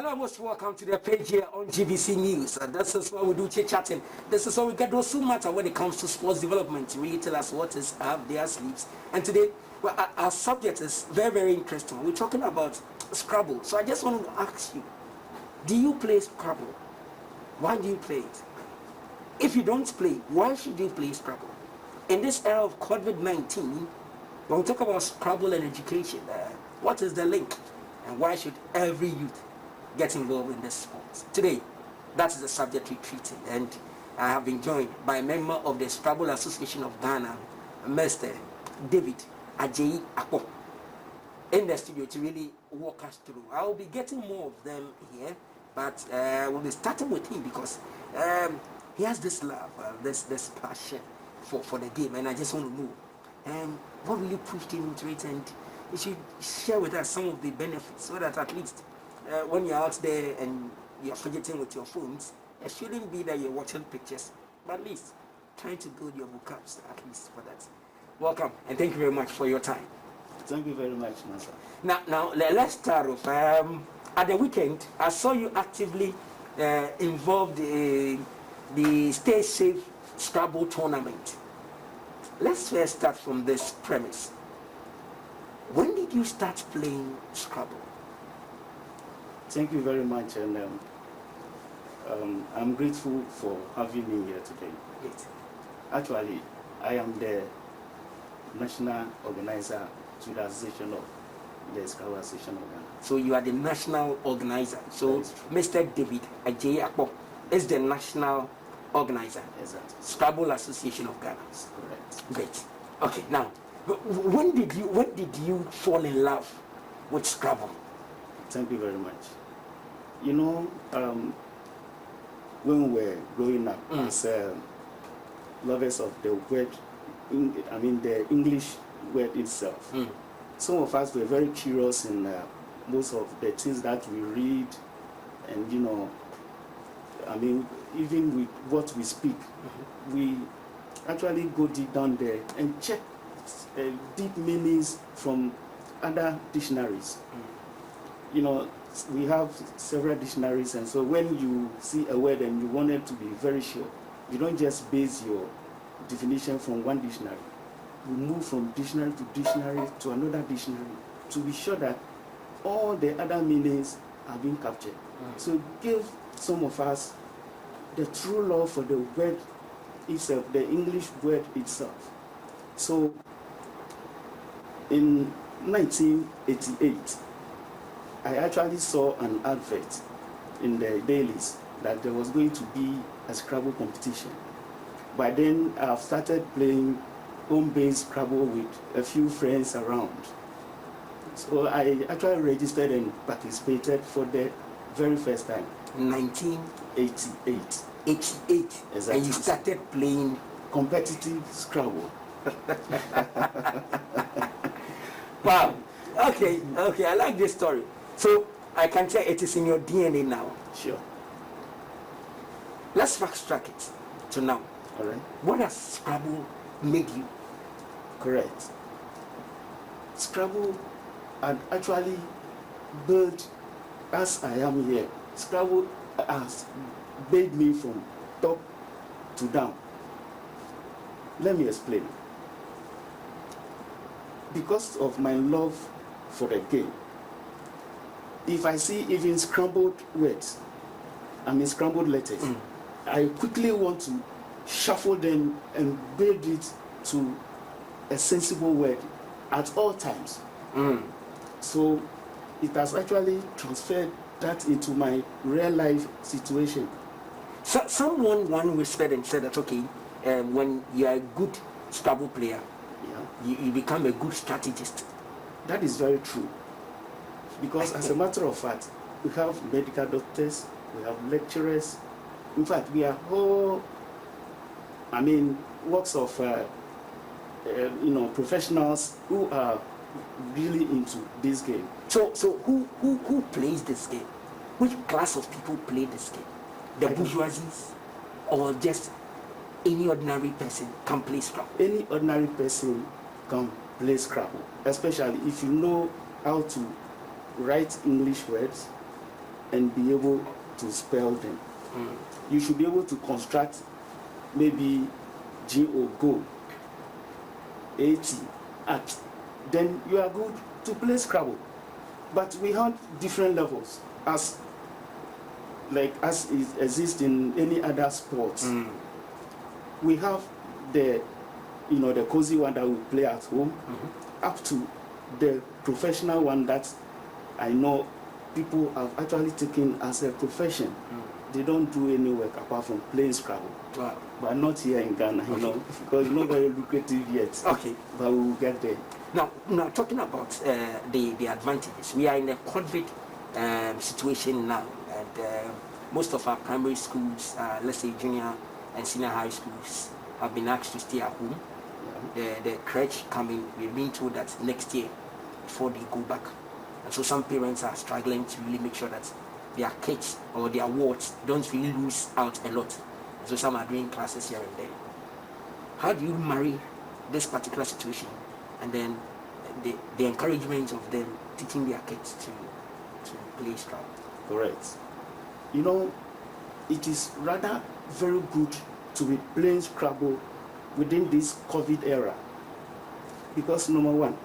Hello, most welcome to the page here on GBC News. This is where we do chit-chatting. This is where we get those who matter when it comes to sports development to really tell us what is up their sleeves. And today, well, our subject is very, very interesting. We're talking about Scrabble. So I just want to ask you, do you play Scrabble? Why do you play it? If you don't play, why should you play Scrabble? In this era of COVID-19, when we talk about Scrabble and education, what is the link? And why should every youth get involved in this sport? Today, that is the subject we're treating, and I have been joined by a member of the Scrabble Association of Ghana, Mr. David Adjei Akpor, in the studio to really walk us through. I will be getting more of them here, but we'll be starting with him because he has this love, this passion for the game, and I just want to know what really pushed him into it, and you should share with us some of the benefits so that at least when you're out there and you're fidgeting with your phones, it shouldn't be that you're watching pictures, but at least trying to build your vocabs at least for that. Welcome, and thank you very much for your time. Thank you very much, Master. Now let's start off. At the weekend, I saw you actively involved in the Stay Safe Scrabble tournament. Let's first start from this premise. When did you start playing Scrabble? Thank you very much, and I'm grateful for having me here today. Yes. Actually, I am the national organizer to the Association of the Scrabble Association of Ghana. So you are the national organizer. So Mr. David Adjei Akpor is the national organizer. Exactly. Scrabble Association of Ghana. Correct. Great. Okay, now, when did you fall in love with Scrabble? Thank you very much. You know, when we were growing up as lovers of the word, the English word itself, some of us were very curious in most of the things that we read, and even with what we speak, we actually go deep down there and check deep meanings from other dictionaries. You know, we have several dictionaries, and so when you see a word and you want it to be very sure, you don't just base your definition from one dictionary. You move from dictionary to another dictionary to be sure that all the other meanings are being captured. So give some of us the true love for the word itself, the English word itself. So in 1988, I actually saw an advert in the dailies that there was going to be a Scrabble competition. By then, I've started playing home-based Scrabble with a few friends around. So I actually registered and participated for the very first time. 1988. 88. Exactly. And you started playing competitive Scrabble. Wow. Okay, I like this story. So I can tell it is in your DNA now. Sure. Let's fast track it to now. All right. What has Scrabble made you? Correct. Scrabble had actually built as I am here. Scrabble has made me from top to down. Let me explain. Because of my love for the game, if I see even scrambled words, scrambled letters, I quickly want to shuffle them and build it to a sensible word at all times. So it has actually transferred that into my real life situation. So someone whispered and said that when you are a good Scrabble player, you become a good strategist. That is very true. Because as a matter of fact, we have medical doctors, we have lecturers. In fact, we are all, works of, professionals who are really into this game. So who plays this game? Which class of people play this game? The bourgeoisie, or just any ordinary person can play Scrabble? Any ordinary person can play Scrabble, especially if you know how to write English words and be able to spell them. You should be able to construct maybe go, at, then you are good to play Scrabble. But we have different levels as it exists in any other sports. We have the cozy one that we play at home, up to the professional one that I know people have actually taken as a profession. They don't do any work apart from playing Scrabble. Wow. But not here in Ghana, because it's not very lucrative yet. Okay. But we will get there. Now talking about the advantages, we are in a COVID situation now, and most of our primary schools, let's say junior and senior high schools, have been asked to stay at home. The crèche coming, we've been told that next year before they go back. And so some parents are struggling to really make sure that their kids or their wards don't really lose out a lot. So some are doing classes here and there. How do you marry this particular situation and then the encouragement of them teaching their kids to play Scrabble? Correct. It is rather very good to be playing Scrabble within this COVID era. Because number one,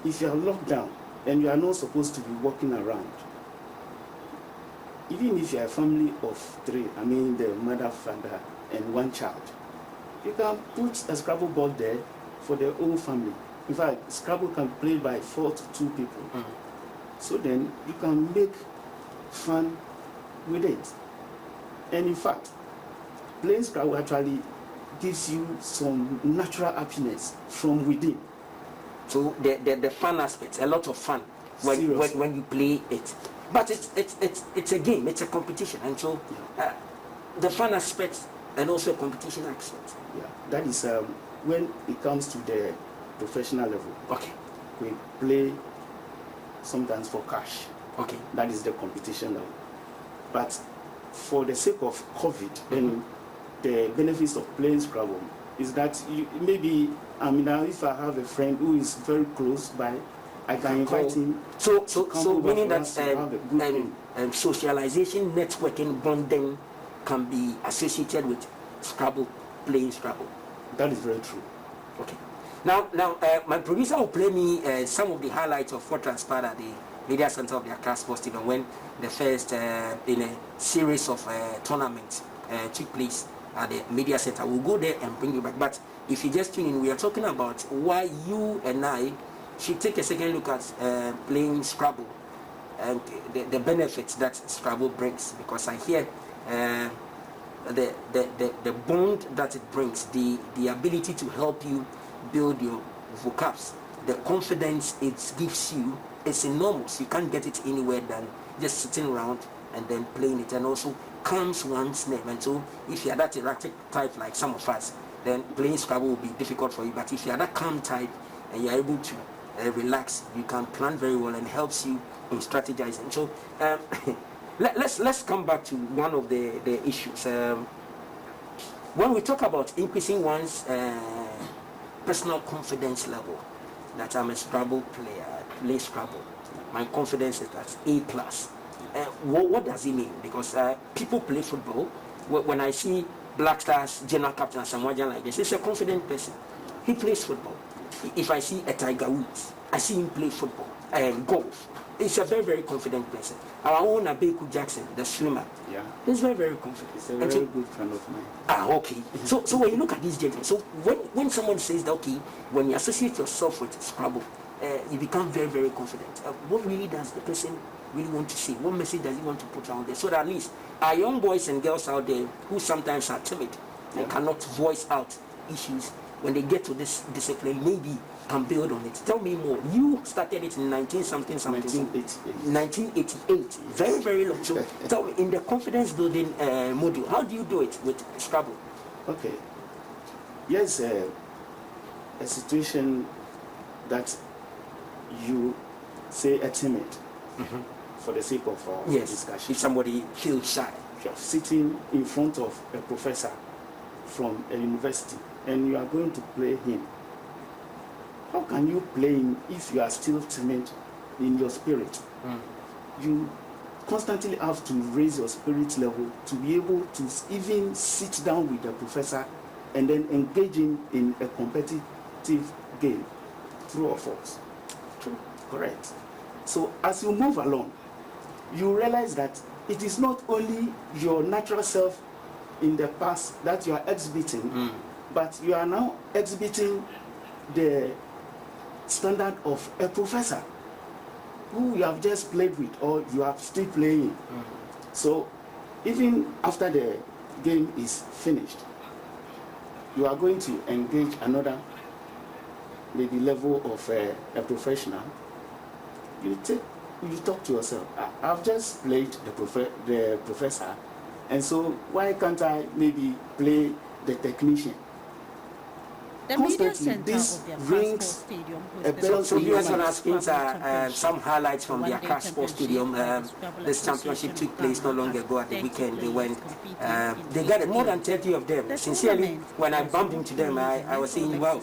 if you are locked down and you are not supposed to be walking around, even if you are a family of three, the mother, father, and one child, you can put a Scrabble board there for the whole family. In fact, Scrabble can be played by 4 to 2 people. So then you can make fun with it. And in fact, playing Scrabble actually gives you some natural happiness from within. So the fun aspect, a lot of fun when you play it. But it's a game, it's a competition, and so the fun aspect and also a competition aspect. Yeah, that is when it comes to the professional level. Okay. We play sometimes for cash. Okay. That is the competition level. But for the sake of COVID and the benefits of playing Scrabble is that if I have a friend who is very close by, I can invite him. So meaning that socialization, networking, bonding can be associated with Scrabble, playing Scrabble. That is very true. Okay. Now, my producer will play me some of the highlights of what transpired at the media center of the Accra Sports Stadium when the first in a series of tournaments took place at the media center. We'll go there and bring you back. But if you just tune in, we are talking about why you and I should take a second look at playing Scrabble and the benefits that Scrabble brings, because I hear the bond that it brings, the ability to help you build your vocabs, the confidence it gives you is enormous. You can't get it anywhere than just sitting around and then playing it, and also calms one's nerve. And so if you are that erratic type like some of us, then playing Scrabble will be difficult for you. But if you are that calm type and you are able to relax, you can plan very well and helps you in strategizing. So let's come back to one of the issues. When we talk about increasing one's personal confidence level, that I'm a Scrabble player, I play Scrabble, my confidence is at A+. What does it mean? Because people play football. When I see Black Stars general captain Samuel like this, he's a confident person. He plays football. If I see a Tiger Woods, I see him play football and golf. He's a very, very confident person. Our own Abeku Jackson, the swimmer, he's very, very confident. He's a very good friend of mine. Okay. So when you look at these gentlemen, so when someone says that, okay, when you associate yourself with Scrabble, you become very, very confident. What really does the person really want to say? What message does he want to put out there? So that at least our young boys and girls out there who sometimes are timid and cannot voice out issues, when they get to this discipline, maybe can build on it. Tell me more. You started it in 1988. Very, very long. So tell me, in the confidence building module, how do you do it with Scrabble? Okay. Yes, a situation that you say a timid for the sake of discussion. If somebody feels shy. You're sitting in front of a professor from a university and you are going to play him. How can you play him if you are still timid in your spirit? You constantly have to raise your spirit level to be able to even sit down with the professor and then engage in a competitive game. True or false? True. Correct. So as you move along, you realize that it is not only your natural self in the past that you are exhibiting, but you are now exhibiting the standard of a professor who you have just played with or you are still playing. So even after the game is finished, you are going to engage another maybe level of a professional. You talk to yourself, I've just played the professor, and so why can't I maybe play the technician? The media center this of the Accra rings Sports Stadium a bell. So viewers on our screens Scrabble are Championship. some highlights from the One-day Accra Sports Stadium. championship by the This Scrabble championship Association took of place not Ghana long as ago at the 30 weekend. They players went, competing in they each got more game. than 30 of them. The Sincerely, tournament when I was bumped into them, I was saying, wow.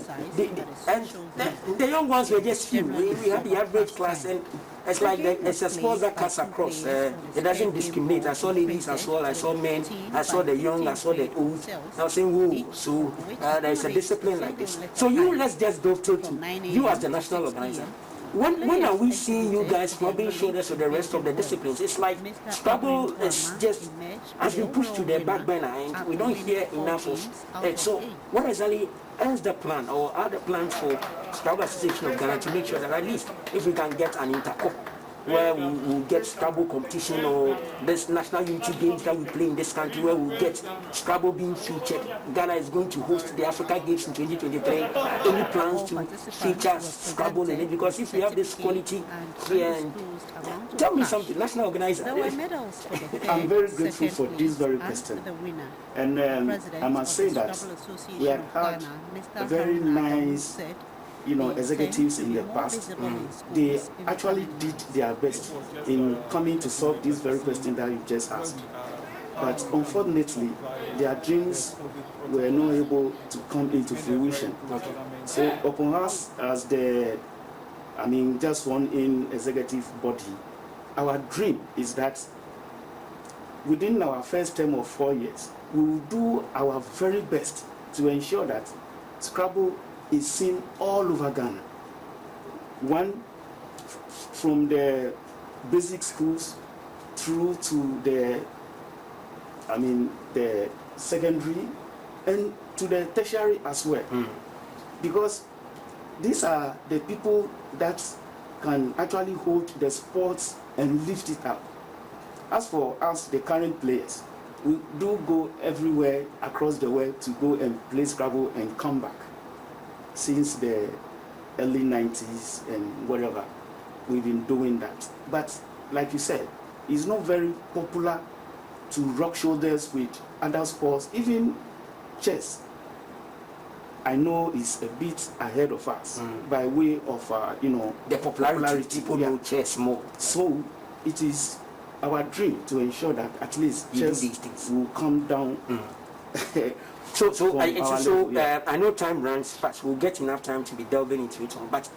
The young ones were just few. We had the average class, and it's like it's a sport that cuts across. It doesn't discriminate. I saw ladies as well. I saw men. I saw the young. I saw the old. I was saying, whoa. So there's a discipline like this. So let's just go to you as the national organizer. When are we seeing you guys rubbing shoulders with the rest of the disciplines? It's like Scrabble is just has been pushed to the back burner, and we don't hear enough of it. So what exactly is the plan, or are the plans for Scrabble Association of Ghana to make sure that at least if we can get an intercop where we will get Scrabble competition, or this national unity games that we play in this country where we'll get Scrabble being featured? Ghana is going to host the Africa Games in 2023. Any plans to feature Scrabble in it? Because if we have this quality here, and tell me something, national organizer. I'm very grateful for this very question. And I must say that we have had a very nice executives in the past. They actually did their best in coming to solve this very question that you just asked. But unfortunately, their dreams were not able to come into fruition. So upon us as just one in executive body, our dream is that within our first term of 4 years, we will do our very best to ensure that Scrabble is seen all over Ghana. One, from the basic schools through to the secondary and to the tertiary as well. Because these are the people that can actually hold the sports and lift it up. As for us, the current players, we do go everywhere across the world to go and play Scrabble and come back. Since the early 90s and whatever, we've been doing that. But like you said, it's not very popular to rub shoulders with other sports. Even chess, I know, is a bit ahead of us by way of the popularity. People know chess more. So it is our dream to ensure that at least chess will come down. I know time runs fast. We'll get enough time to be delving into it. But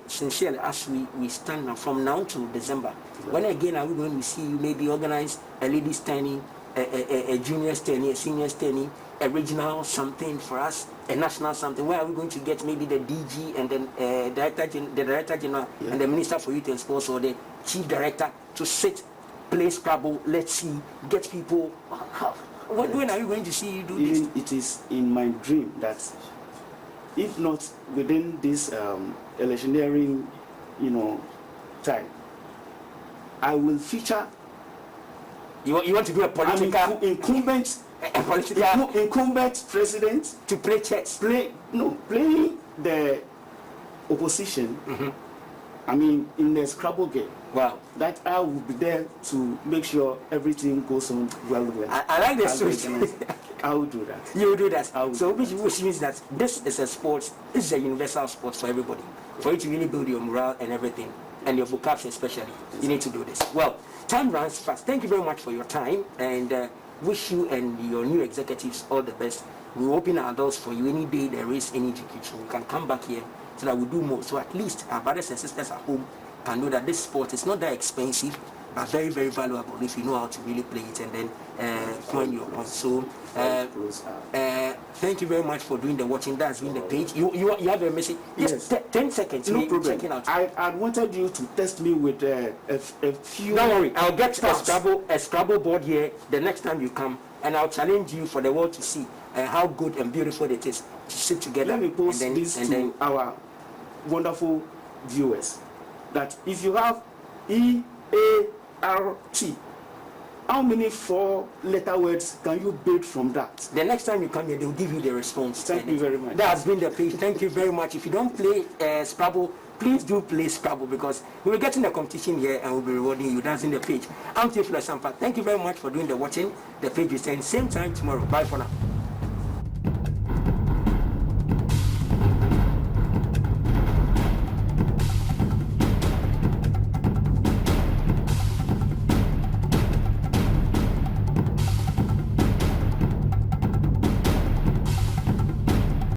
sincerely, as we stand now, from now to December, when again are we going to see you maybe organize a ladies' tourney, a juniors tourney, a seniors tourney, a regional something for us, a national something? Where are we going to get maybe the DG and then the director general and the minister for youth and sports, or the chief director to sit, play Scrabble? Let's see, get people. When are you going to see you do this? It is in my dream that if not within this electioneering, time, I will feature. You want to do a political incumbent president to play chess? Playing the opposition. In the Scrabble game. Wow. That I will be there to make sure everything goes on well. I like this switch. I will do that. You will do that. Which means that this is a sport, this is a universal sport for everybody. For you to really build your morale and everything, and your vocabulary especially, you need to do this. Well, time runs fast. Thank you very much for your time, and wish you and your new executives all the best. We open our doors for you any day there is any education. You can come back here so that we do more. So at least our brothers and sisters at home can know that this sport is not that expensive. but very, very valuable if you know how to really play it and then coin your own. So thank you very much for doing the watching. That's been the page. You have a message? Yes. 10 seconds. No problem. Checking out. I wanted you to test me with a few. Don't worry, I'll get a Scrabble board here the next time you come, and I'll challenge you for the world to see how good and beautiful it is to sit together. Let me post this to our wonderful viewers, that if you have EART, how many 4-letter words can you build from that? The next time you come here, they'll give you the response. Thank you very much. That has been the page. Thank you very much. If you don't play Scrabble, please do play Scrabble, because we're getting the competition here and we'll be rewarding you. That's in the page. I'm Tifla Sampa. Thank you very much for doing the watching. The page is saying same time tomorrow. Bye for now.